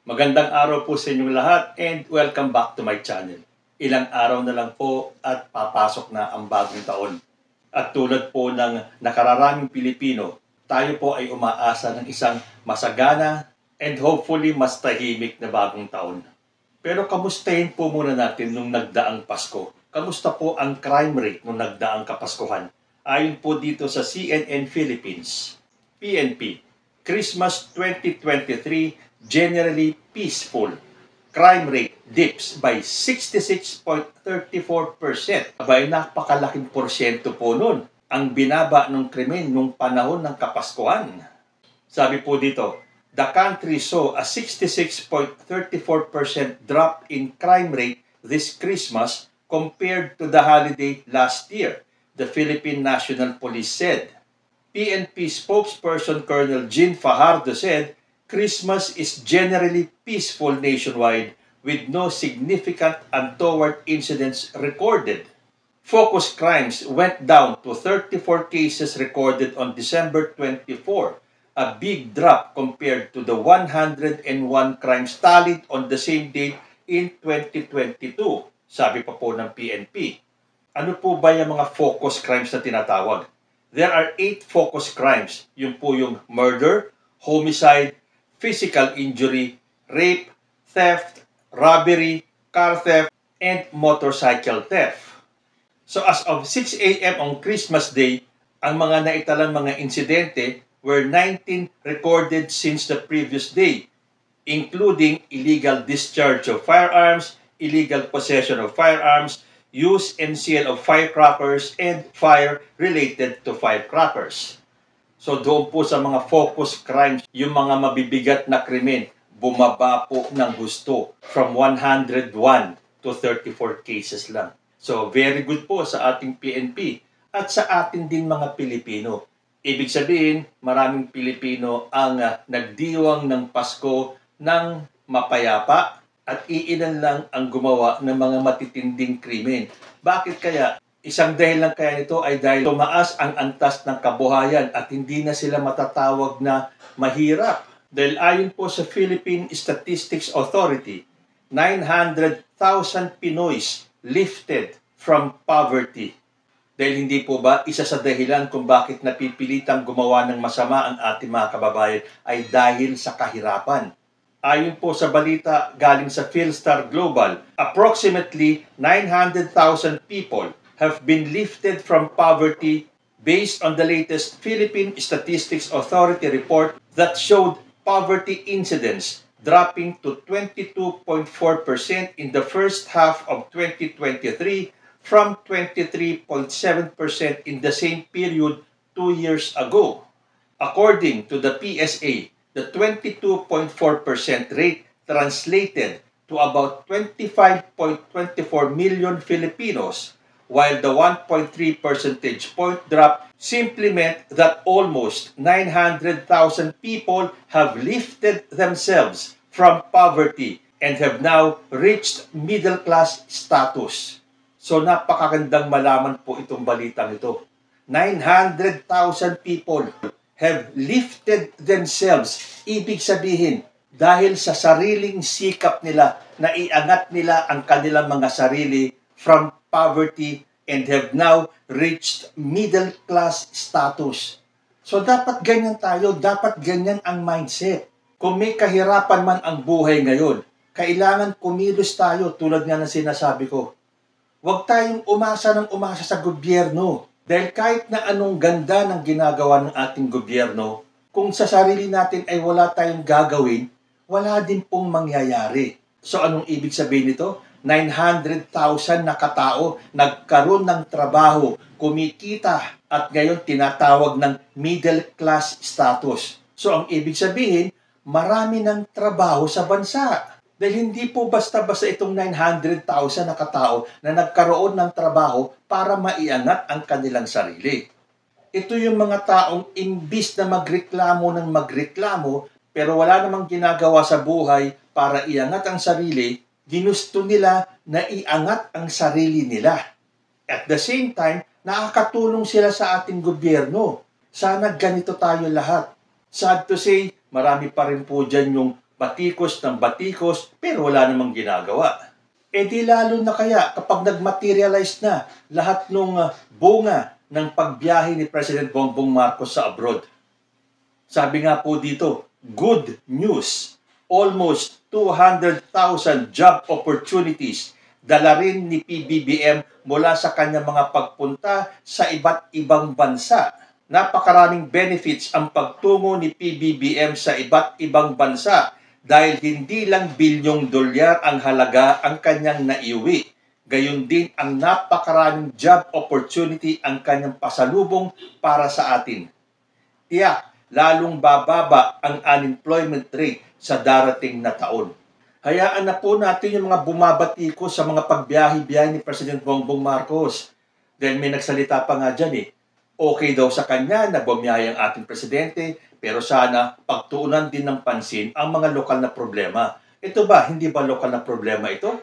Magandang araw po sa inyong lahat and welcome back to my channel. Ilang araw na lang po at papasok na ang bagong taon. At tulad po ng nakararaming Pilipino, tayo po ay umaasa ng isang masagana and hopefully mas tahimik na bagong taon. Pero kamustahin po muna natin nung nagdaang Pasko. Kamusta po ang crime rate nung nagdaang Kapaskuhan? Ayon po dito sa CNN Philippines, PNP, Christmas 2023 generally peaceful. Crime rate dips by 66.34%. Abay, napakalaking porsyento po nun ang binaba ng krimen nung panahon ng Kapaskuhan. Sabi po dito, the country saw a 66.34% drop in crime rate this Christmas compared to the holiday last year, the Philippine National Police said. PNP spokesperson Colonel Jean Fajardo said, Christmas is generally peaceful nationwide with no significant untoward incidents recorded. Focus crimes went down to 34 cases recorded on December 24, a big drop compared to the 101 crimes tallied on the same date in 2022, sabi pa po ng PNP. Ano po ba yung mga focus crimes na tinatawag? There are 8 focus crimes. Yung po yung murder, homicide, physical injury, rape, theft, robbery, car theft, and motorcycle theft. So as of 6 a.m. on Christmas Day, ang mga naitalang mga insidente were 19 recorded since the previous day, including illegal discharge of firearms, illegal possession of firearms, use and sale of firecrackers, and fire related to firecrackers. So doon po sa mga focus crimes, yung mga mabibigat na krimen, bumaba po ng gusto from 101 to 34 cases lang. So very good po sa ating PNP at sa atin din mga Pilipino. Ibig sabihin, maraming Pilipino ang nagdiwang ng Pasko ng mapayapa at iilan lang ang gumawa ng mga matitinding krimen. Bakit kaya? Isang dahilan kaya nito ay dahil tumaas ang antas ng kabuhayan at hindi na sila matatawag na mahirap. Dahil ayon po sa Philippine Statistics Authority, 900,000 Pinoys lifted from poverty. Dahil hindi po ba isa sa dahilan kung bakit napipilitang gumawa ng masama ang ating mga kababayan ay dahil sa kahirapan. Ayon po sa balita galing sa Philstar Global, approximately 900,000 people have been lifted from poverty based on the latest Philippine Statistics Authority report that showed poverty incidence dropping to 22.4% in the first half of 2023 from 23.7% in the same period 2 years ago. According to the PSA, the 22.4% rate translated to about 25.24 million Filipinos, while the 1.3 percentage point drop simply meant that almost 900,000 people have lifted themselves from poverty and have now reached middle class status. So napakagandang malaman po itong balitang ito. 900,000 people have lifted themselves. Ibig sabihin, dahil sa sariling sikap nila, naiangat nila ang kanilang mga sarili from poverty and have now reached middle class status. So dapat ganyan tayo, dapat ganyan ang mindset. Kung may kahirapan man ang buhay ngayon, kailangan kumilos tayo tulad nga ng sinasabi ko. Huwag tayong umasa ng umasa sa gobyerno. Dahil kahit na anong ganda ng ginagawa ng ating gobyerno, kung sa sarili natin ay wala tayong gagawin, wala din pong mangyayari. So anong ibig sabihin nito? 900,000 na katao nagkaroon ng trabaho, kumikita at ngayon tinatawag ng middle class status. So ang ibig sabihin, marami ng trabaho sa bansa. Dahil hindi po basta-basta itong 900,000 na katao na nagkaroon ng trabaho para maiangat ang kanilang sarili. Ito yung mga taong imbis na magreklamo ng magreklamo pero wala namang ginagawa sa buhay para iangat ang sarili, ginusto nila na iangat ang sarili nila. At the same time, nakakatulong sila sa ating gobyerno. Sana ganito tayo lahat. Sad to say, marami pa rin po dyan yung batikos ng batikos, pero wala namang ginagawa. E di lalo na kaya kapag nag-materialize na lahat ng bunga ng pagbiyahe ni President Bongbong Marcos sa abroad. Sabi nga po dito, good news. Almost 200,000 job opportunities dala rin ni PBBM mula sa kanyang mga pagpunta sa iba't ibang bansa. Napakaraming benefits ang pagtungo ni PBBM sa iba't ibang bansa dahil hindi lang bilyong dolyar ang halaga ang kanyang naiuwi. Gayon din ang napakaraming job opportunity ang kanyang pasalubong para sa atin. Tiyak, lalong bababa ang unemployment rate sa darating na taon. Hayaan na po natin yung mga bumabati ko sa mga pagbiyahe-biyahe ni President Bongbong Marcos. Dahil may nagsalita pa nga dyan okay daw sa kanya na bumiyahe ang ating presidente, pero sana pagtuunan din ng pansin ang mga lokal na problema. Ito ba, hindi ba lokal na problema ito?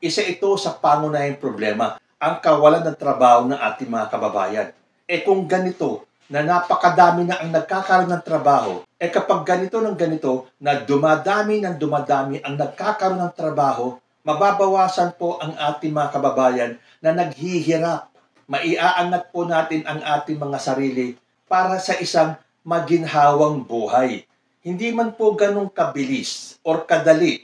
Isa ito sa pangunahing problema, ang kawalan ng trabaho ng ating mga kababayan. Kung ganito, na napakadami na ang nagkakaroon ng trabaho, kapag ganito ng ganito, na dumadami ang nagkakaroon ng trabaho, mababawasan po ang ating mga kababayan na naghihirap. Maiaangat po natin ang ating mga sarili para sa isang maginhawang buhay. Hindi man po ganun kabilis or kadali,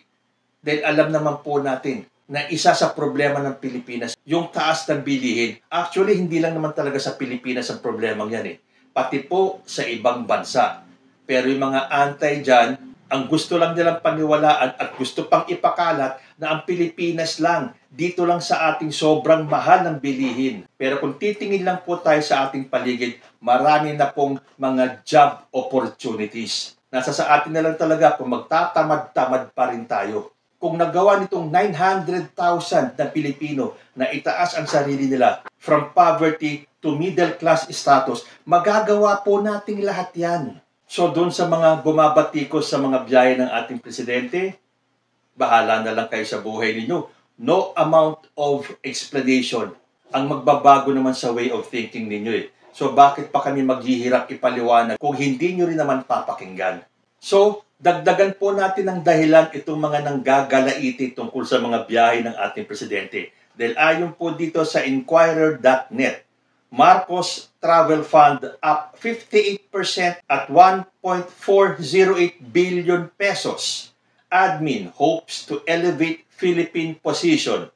dahil alam naman po natin na isa sa problema ng Pilipinas, yung taas ng bilihin. Actually, hindi lang naman talaga sa Pilipinas ang problemang yan pati po sa ibang bansa. Pero yung mga anti dyan, ang gusto lang nilang paniwalaan at gusto pang ipakalat na ang Pilipinas lang, dito lang sa ating sobrang mahal ng bilihin. Pero kung titingin lang po tayo sa ating paligid, marami na pong mga job opportunities. Nasa sa atin na lang talaga kung magtatamad-tamad pa rin tayo. Kung nagawa nitong 900,000 na Pilipino na itaas ang sarili nila from poverty to middle class status, magagawa po nating lahat yan. So doon sa mga bumabatikos sa mga biyahe ng ating presidente, bahala na lang kayo sa buhay ninyo. No amount of explanation ang magbabago naman sa way of thinking ninyo So bakit pa kami maghihirap ipaliwanag kung hindi nyo rin naman papakinggan? So, dagdagan po natin ng dahilan itong mga nanggagalaiti tungkol sa mga biyahe ng ating presidente. Dahil ayon po dito sa Inquirer.net, Marcos Travel Fund up 58% at 1.408 billion pesos. Admin hopes to elevate Philippine position.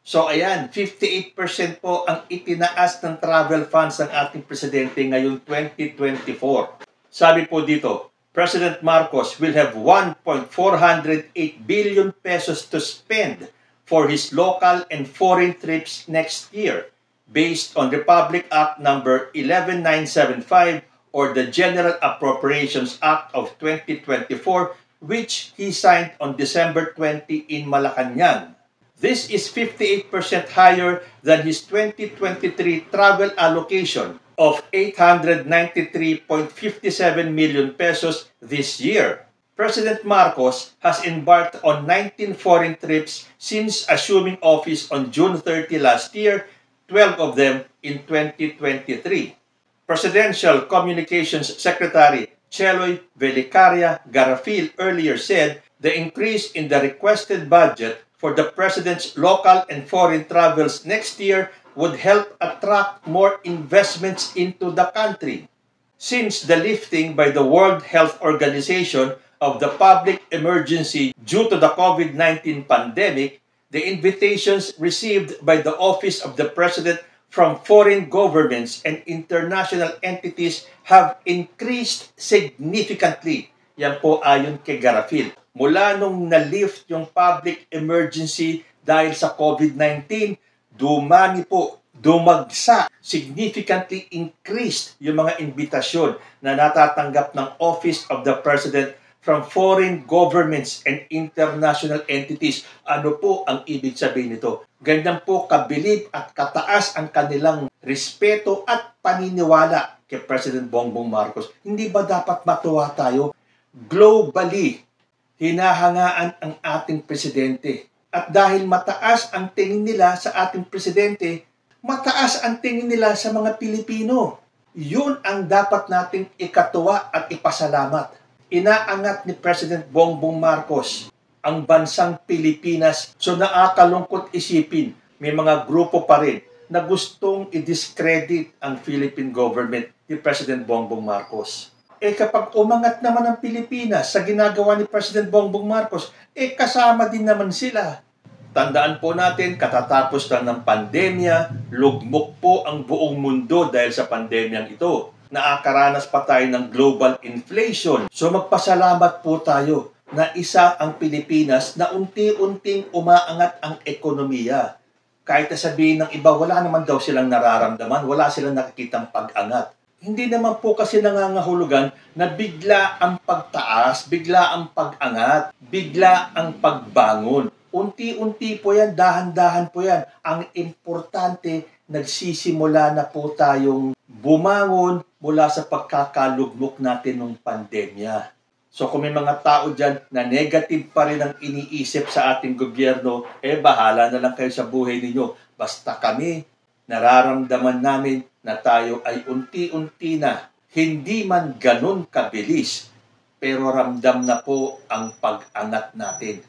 So ayan, 58% po ang itinaas ng travel funds ng ating presidente ngayong 2024. Sabi po dito, President Marcos will have 1.408 billion pesos to spend for his local and foreign trips next year based on Republic Act number 11975 or the General Appropriations Act of 2024 which he signed on December 20 in Malacanang. This is 58% higher than his 2023 travel allocation of 893.57 million pesos this year. President Marcos has embarked on 19 foreign trips since assuming office on June 30 last year, 12 of them in 2023. Presidential Communications Secretary Cheloy Velicaria Garafil earlier said the increase in the requested budget for the President's local and foreign travels next year would help attract more investments into the country. Since the lifting by the World Health Organization of the public emergency due to the COVID-19 pandemic, the invitations received by the Office of the President from foreign governments and international entities have increased significantly. Yan po ayon kay Garafil. Mula nung na-lift yung public emergency dahil sa COVID-19, dumagsa, significantly increased yung mga imbitasyon na natatanggap ng Office of the President from foreign governments and international entities. Ano po ang ibig sabihin nito? Ganyan po kabilib at kataas ang kanilang respeto at paniniwala kay President Bongbong Marcos. Hindi ba dapat matuwa tayo? Globally, hinahangaan ang ating presidente. At dahil mataas ang tingin nila sa ating presidente, mataas ang tingin nila sa mga Pilipino. Yun ang dapat nating ikatuwa at ipasalamat. Inaangat ni President Bongbong Marcos ang bansang Pilipinas. So nakakalungkot isipin, may mga grupo pa rin na gustong i-discredit ang Philippine government ni President Bongbong Marcos. Kapag umangat naman ang Pilipinas sa ginagawa ni President Bongbong Marcos, kasama din naman sila. Tandaan po natin, katatapos lang ng pandemya, lugmok po ang buong mundo dahil sa pandemyang ito. Nakakaranas pa tayo ng global inflation. So magpasalamat po tayo na isa ang Pilipinas na unti-unting umaangat ang ekonomiya. Kahit na sabihin ng iba, wala naman daw silang nararamdaman, wala silang nakikitang pag-angat. Hindi naman po kasi nangangahulugan na bigla ang pagtaas, bigla ang pag-angat, bigla ang pagbangon. Unti-unti po yan, dahan-dahan po yan. Ang importante, nagsisimula na po tayong bumangon mula sa pagkakalugmok natin ng pandemya. So kung may mga tao dyan na negative pa rin ang iniisip sa ating gobyerno, bahala na lang kayo sa buhay ninyo. Basta kami, nararamdaman namin na tayo ay unti-unti na, hindi man ganun kabilis, pero ramdam na po ang pag-angat natin.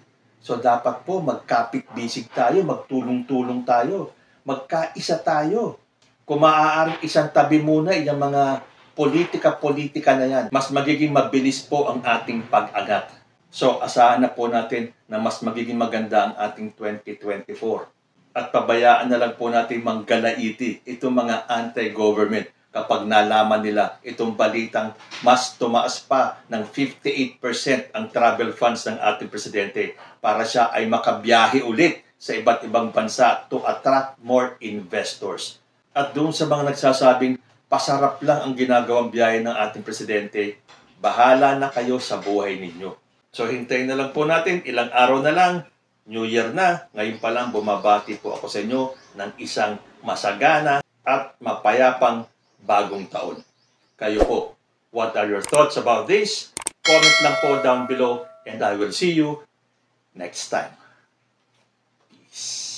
So dapat po magkapit-bisig tayo, magtulong-tulong tayo, magkaisa tayo. Kung maaaring isang tabi muna yung mga politika-politika na yan, mas magiging mabilis po ang ating pag-angat. So asahan na po natin na mas magiging maganda ang ating 2024. At pabayaan na lang po natin manggalaiti itong mga anti-government kapag nalaman nila itong balitang mas tumaas pa ng 58% ang travel funds ng ating presidente para siya ay makabiyahe ulit sa iba't ibang bansa to attract more investors. At doon sa mga nagsasabing pasarap lang ang ginagawang biyahe ng ating presidente, bahala na kayo sa buhay ninyo. So hintayin na lang po natin, ilang araw na lang, New Year na. Ngayon pa lang bumabati po ako sa inyo ng isang masagana at mapayapang bagong taon. Kayo po, what are your thoughts about this? Comment lang po down below and I will see you next time. Peace.